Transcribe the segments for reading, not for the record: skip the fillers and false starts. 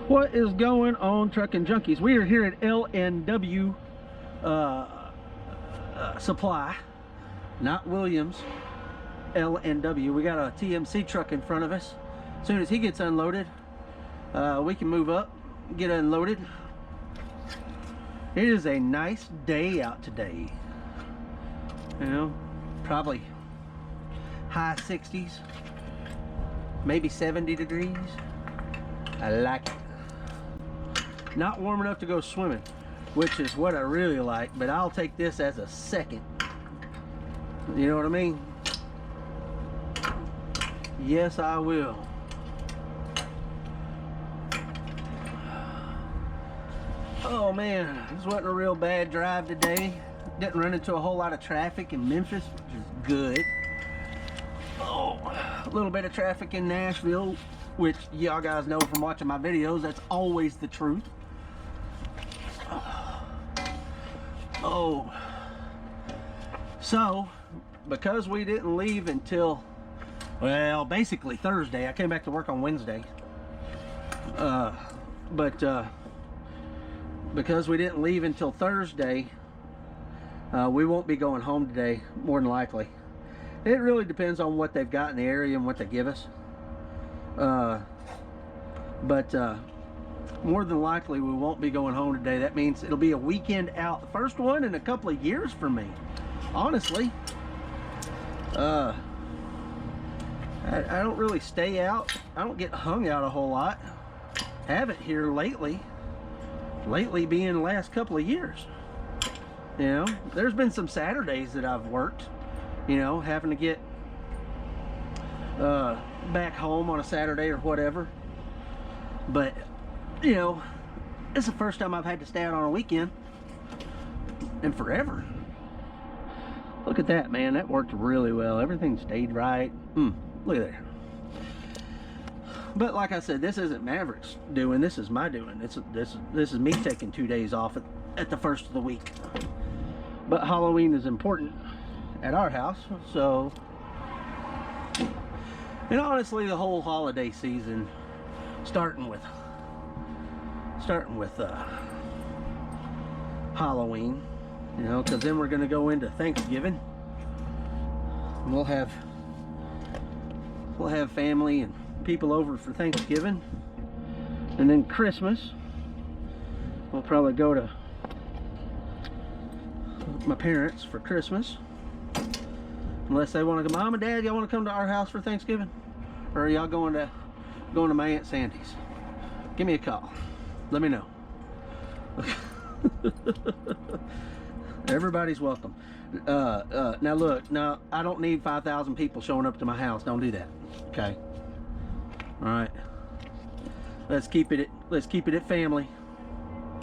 What is going on, trucking junkies? We are here at L&W Supply, not Williams. L&W. We got a TMC truck in front of us. As soon as he gets unloaded, we can move up, get unloaded. It is a nice day out today. You know, probably high 60s, maybe 70 degrees. I like it. Not warm enough to go swimming, which is what I really like, but I'll take this as a second. You know what I mean? Yes, I will. Oh man, this wasn't a real bad drive today. Didn't run into a whole lot of traffic in Memphis, which is good. Oh, a little bit of traffic in Nashville, which y'all guys know from watching my videos, that's always the truth. Oh, so because we didn't leave until, well, basically Thursday. I came back to work on Wednesday, because we didn't leave until Thursday, we won't be going home today, more than likely. It really depends on what they've got in the area and what they give us. More than likely we won't be going home today. That means it'll be a weekend out, the first one in a couple of years for me, honestly. I don't really stay out. I don't get hung out a whole lot. Haven't here lately being the last couple of years. You know, there's been some Saturdays that I've worked, you know, having to get back home on a Saturday or whatever. But you know, it's the first time I've had to stay out on a weekend in forever. Look at that, man. That worked really well. Everything stayed right. Look at there. But like I said, this isn't Maverick's doing. This is my doing. This is me taking 2 days off at the first of the week. But Halloween is important at our house, so. And honestly, the whole holiday season, starting with Halloween, you know, because then we're going to go into Thanksgiving. And we'll have family and people over for Thanksgiving, and then Christmas we'll probably go to my parents for Christmas, unless they want to go. Mom and Dad, y'all want to come to our house for Thanksgiving, or are y'all going to my Aunt Sandy's? Give me a call. Let me know. Everybody's welcome. Now look, now I don't need 5,000 people showing up to my house. Don't do that. Okay. All right. Let's keep it at family.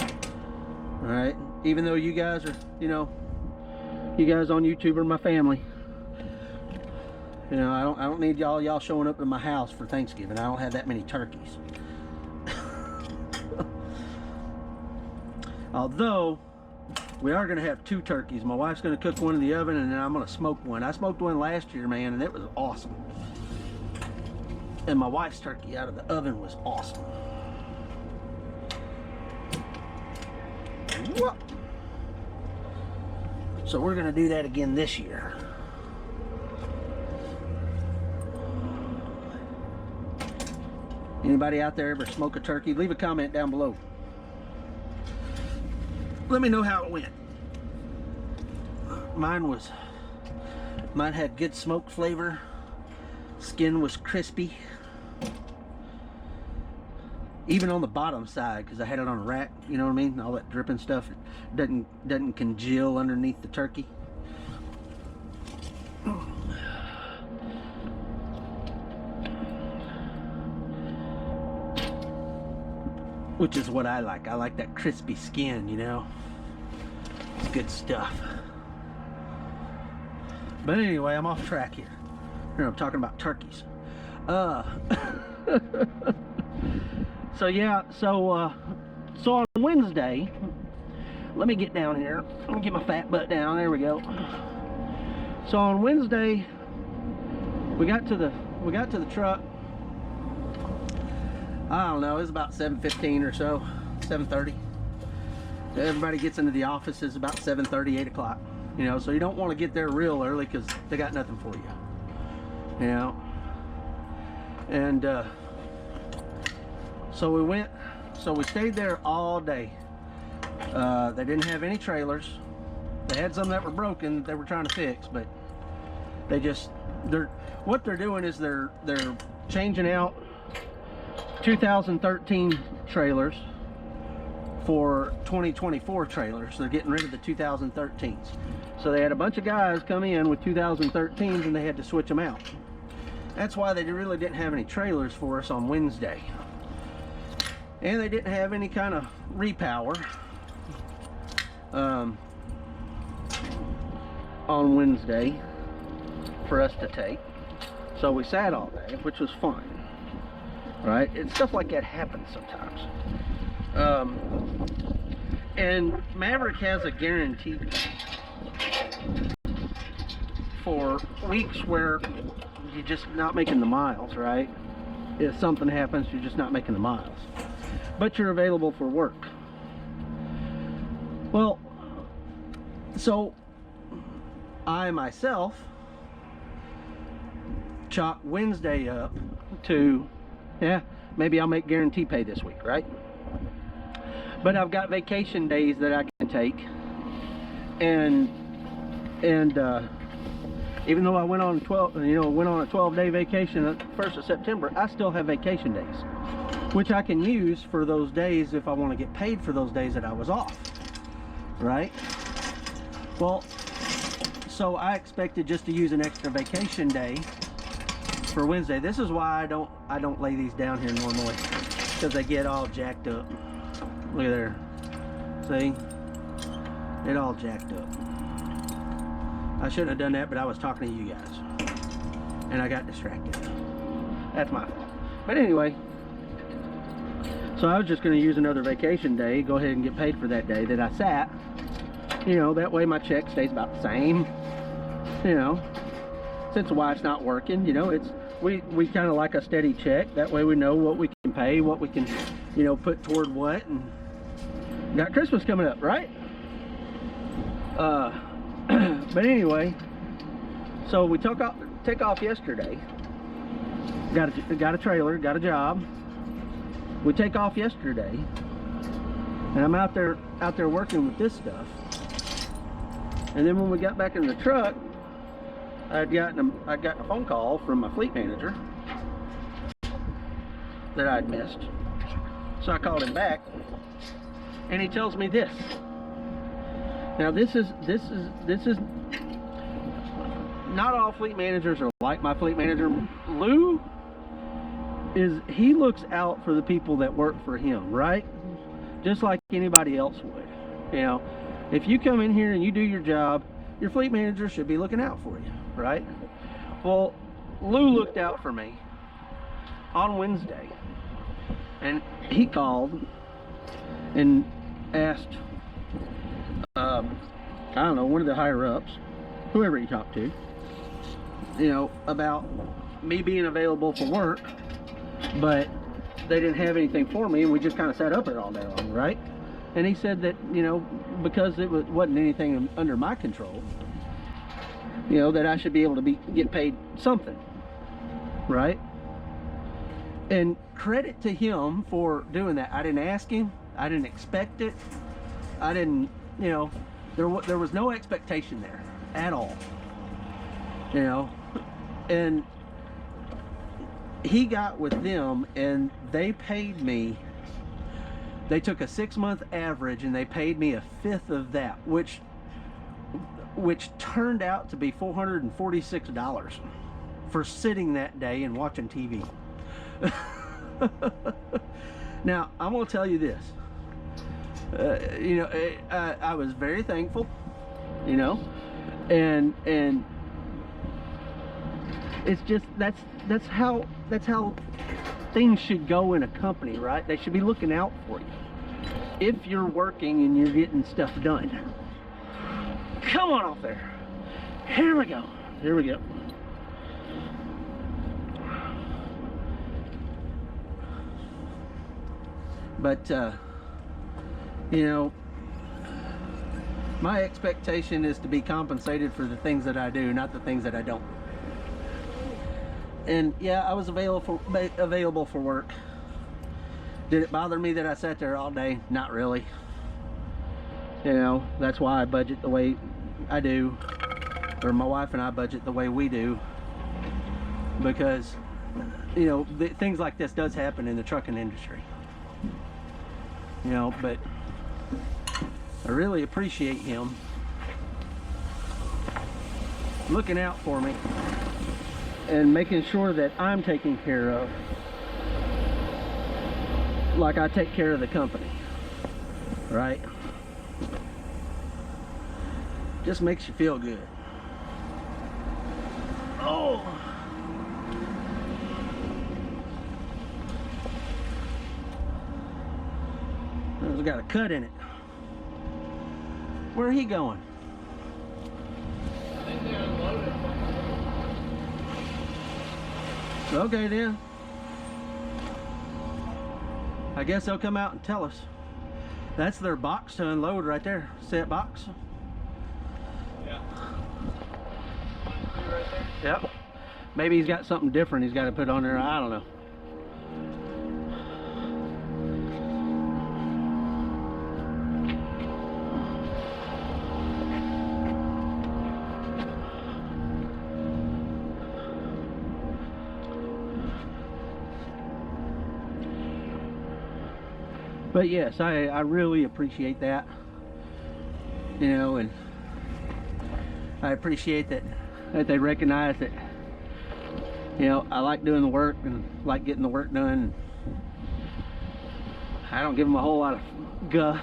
All right. Even though you guys are, you know, you guys on YouTube are my family. You know, I don't need y'all showing up to my house for Thanksgiving. I don't have that many turkeys. Although we are going to have 2 turkeys. My wife's going to cook one in the oven, and then I'm going to smoke one. I smoked one last year, man, and it was awesome. And my wife's turkey out of the oven was awesome. Whoop. So we're going to do that again this year. Anybody out there ever smoke a turkey? Leave a comment down below. Let me know how it went. Mine had good smoke flavor. Skin was crispy. Even on the bottom side, because I had it on a rack, you know what I mean? All that dripping stuff, it doesn't congeal underneath the turkey. Which is what I like. I like that crispy skin, you know? It's good stuff. But anyway, I'm off track here. Here I'm talking about turkeys. So yeah, so on Wednesday, let me get down here. Let me get my fat butt down. There we go. So on Wednesday, we got to the truck. I don't know, it's about 7:15 or so, 7:30. Everybody gets into the offices about 7:30, 8 o'clock. You know, so you don't want to get there real early because they got nothing for you. You know, and so we stayed there all day. They didn't have any trailers. They had some that were broken that they were trying to fix, but what they're doing is they're changing out 2013 trailers for 2024 trailers. They're getting rid of the 2013s. So they had a bunch of guys come in with 2013s and they had to switch them out. That's why they really didn't have any trailers for us on Wednesday. And they didn't have any kind of repower on Wednesday for us to take. So we sat all day, which was fine. Right? And stuff like that happens sometimes. And Maverick has a guarantee for weeks where you're just not making the miles, right? If something happens, you're just not making the miles. But you're available for work. Well, so I myself chalk Wednesday up to, yeah, maybe I'll make guarantee pay this week, right? But I've got vacation days that I can take, and even though I went on a 12-day vacation at the 1st of September, I still have vacation days, which I can use for those days if I want to get paid for those days that I was off, right? Well, so I expected just to use an extra vacation day for Wednesday. This is why I don't lay these down here normally, because they get all jacked up. Look at there. See? It all jacked up. I shouldn't have done that, but I was talking to you guys. And I got distracted. That's my fault. But anyway, so I was just going to use another vacation day, go ahead and get paid for that day that I sat. You know, that way my check stays about the same. You know, since the wife's not working, you know, we kind of like a steady check. That way we know what we can pay, what we can, you know, put toward what. And got Christmas coming up, right? But anyway, so we take off yesterday. Got a trailer, got a job. We take off yesterday, and I'm out there working with this stuff. And then when we got back in the truck, I'd gotten a phone call from my fleet manager that I'd missed. So I called him back, and he tells me this. Now this is not all fleet managers are like my fleet manager. Lou he looks out for the people that work for him, right? Just like anybody else would. You know, if you come in here and you do your job, your fleet manager should be looking out for you, right? Well, Lou looked out for me on Wednesday, and he called and asked, I don't know, one of the higher ups, whoever he talked to, you know, about me being available for work, but they didn't have anything for me, and we just kind of sat up there all day long, right? And he said that, you know, because it wasn't anything under my control, you know, that I should be able to get paid something, right? And credit to him for doing that. I didn't ask him. I didn't expect it. I didn't, you know, there was no expectation there at all, you know. And he got with them, and they paid me. They took a 6-month average and they paid me 1/5 of that, which turned out to be $446 for sitting that day and watching TV. Now, I'm going to tell you this. You know, I was very thankful, you know, and it's just that's how things should go in a company, right? They should be looking out for you if you're working and you're getting stuff done. Come on off there. Here we go. Here we go. But you know, my expectation is to be compensated for the things that I do, not the things that I don't. And yeah, I was available for work. Did it bother me that I sat there all day? Not really. You know, that's why I budget the way I do, or my wife and I budget the way we do, because you know, things like this does happen in the trucking industry. You know, but I really appreciate him looking out for me and making sure that I'm taken care of like I take care of the company, right? Just makes you feel good. Oh, it's got a cut in it. Where are he going? I think they unloaded. Okay then. I guess they'll come out and tell us. That's their box to unload right there. Set box. Yeah. Right there? Yep. Maybe he's got something different he's got to put on there. I don't know. But yes, I really appreciate that, you know, and I appreciate that they recognize that, you know, I like doing the work and like getting the work done. I don't give them a whole lot of guff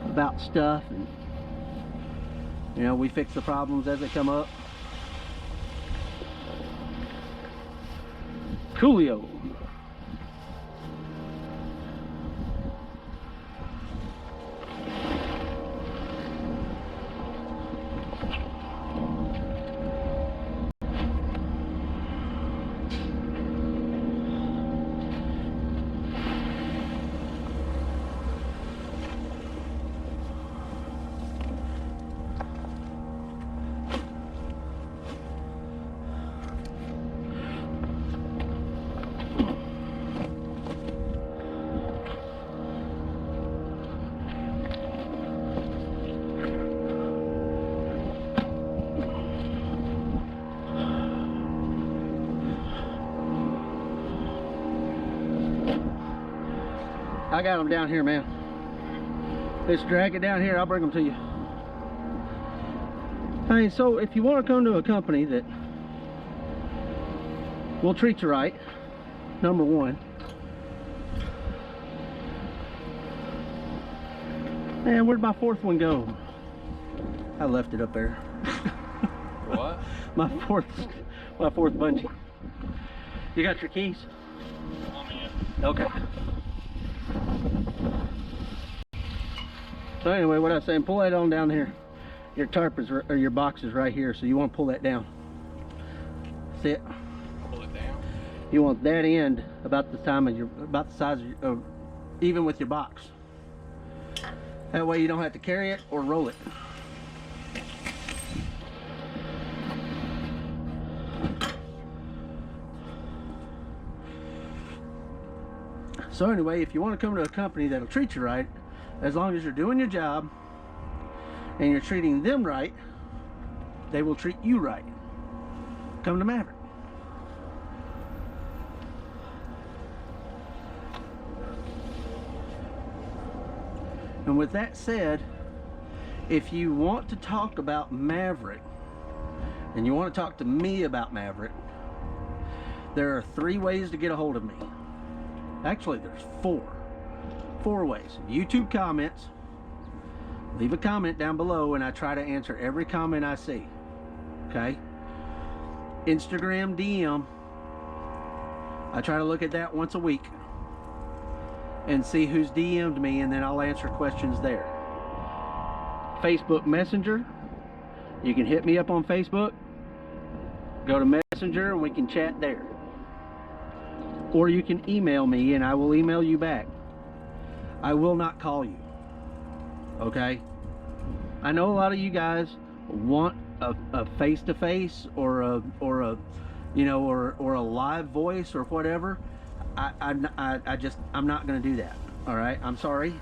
about stuff, and you know, we fix the problems as they come up. Coolio. I got them down here, man. Let's drag it down here. I'll bring them to you. I mean, so if you want to come to a company that will treat you right, number one. Man, where'd my fourth one go? I left it up there. What? my fourth bungee. You got your keys? Okay. So anyway, what I was saying, pull that on down here. Your tarp is, or your box is right here, so you want to pull that down. See it? Pull it down. You want that end about the size of your, even with your box. That way you don't have to carry it or roll it. So anyway, if you want to come to a company that'll treat you right, as long as you're doing your job and you're treating them right, they will treat you right. Come to Maverick. And with that said, if you want to talk about Maverick and you want to talk to me about Maverick, there are 3 ways to get a hold of me. Actually, there's 4 ways. YouTube comments. Leave a comment down below and I try to answer every comment I see. Okay? Instagram DM. I try to look at that once a week and see who's DM'd me, and then I'll answer questions there. Facebook Messenger. You can hit me up on Facebook. Go to Messenger and we can chat there. or you can email me and I will email you back. I will not call you. Okay? I know a lot of you guys want a face-to-face or a you know, or a live voice or whatever. I'm not going to do that. All right, I'm sorry,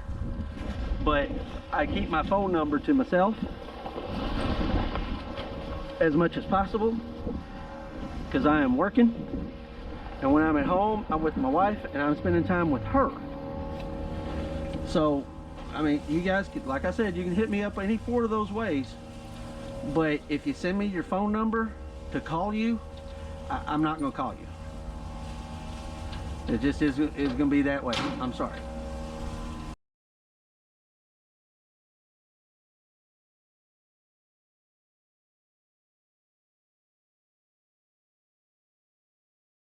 but I keep my phone number to myself as much as possible because I am working, and when I'm at home, I'm with my wife and I'm spending time with her. So, I mean, you guys could, like I said, you can hit me up any 4 of those ways, but if you send me your phone number to call you, I'm not going to call you. It just is going to be that way. I'm sorry.